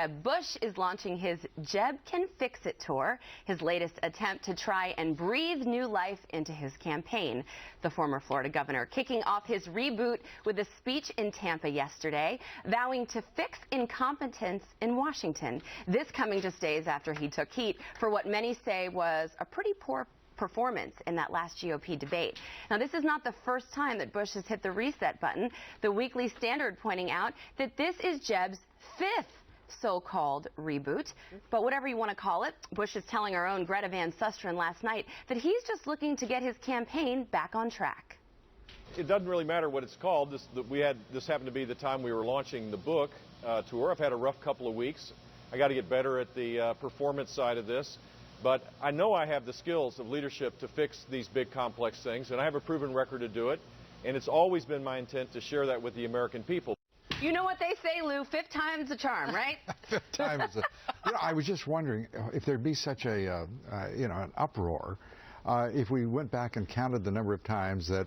Jeb Bush is launching his Jeb Can Fix It tour, his latest attempt to try and breathe new life into his campaign. The former Florida governor kicking off his reboot with a speech in Tampa yesterday, vowing to fix incompetence in Washington. This coming just days after he took heat for what many say was a pretty poor performance in that last GOP debate. Now, this is not the first time that Bush has hit the reset button. The Weekly Standard pointing out that this is Jeb's fifth so-called reboot. But whatever you want to call it, Bush is telling our own Greta Van Susteren last night that he's just looking to get his campaign back on track. It doesn't really matter what it's called. This happened to be the time we were launching the book tour. I've had a rough couple of weeks. I got to get better at the performance side of this. But I know I have the skills of leadership to fix these big, complex things, and I have a proven record to do it. And it's always been my intent to share that with the American people. You know what they say, Lou, fifth time's a charm, right? Fifth time is I was just wondering if there'd be such a, an uproar if we went back and counted the number of times that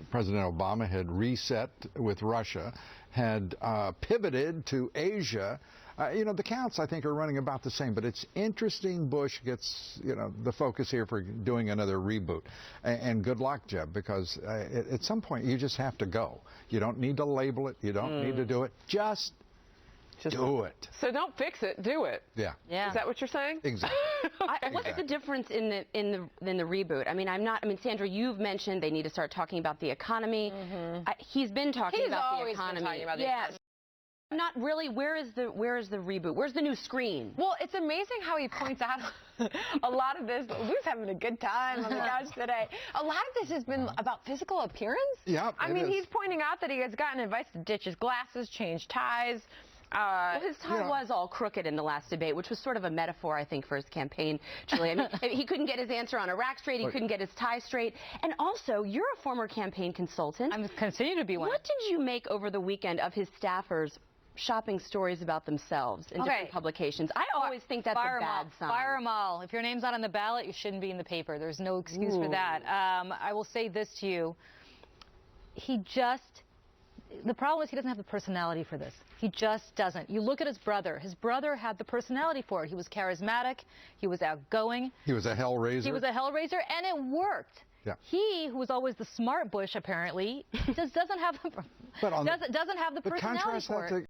President Obama had reset with Russia, had pivoted to Asia. The counts, I think, are running about the same, but it's interesting Bush gets, the focus here for doing another reboot. And good luck, Jeb, because at some point you just have to go. You don't need to label it. You don't need to do it. Just do it. So don't fix it, do it. Yeah. Is that what you're saying? Exactly. What's the difference in the reboot? I mean, Sandra, you've mentioned they need to start talking about the economy. He's been talking about the economy. Been talking about the economy. Not really. Where is the reboot? Where's the new screen? Well, it's amazing how he points out a lot of this. Lou's having a good time on the couch today. A lot of this has been about physical appearance. Yeah. I mean, he's pointing out that he has gotten advice to ditch his glasses, change ties. Well, his tie was all crooked in the last debate, which was sort of a metaphor, I think, for his campaign, Julie. I mean, he couldn't get his answer on a rack straight. He couldn't get his tie straight. And also, you're a former campaign consultant. I'm continue to be one. What did you make over the weekend of his staffers shopping stories about themselves in different publications? I always think that's a bad sign. Fire them all. If your name's not on the ballot, you shouldn't be in the paper. There's no excuse for that. I will say this to you. The problem is he doesn't have the personality for this. He just doesn't. You look at his brother. His brother had the personality for it. He was charismatic. He was outgoing. He was a hellraiser. He was a hellraiser, and it worked. Yeah. He, who was always the smart Bush, apparently, just doesn't have the personality for it.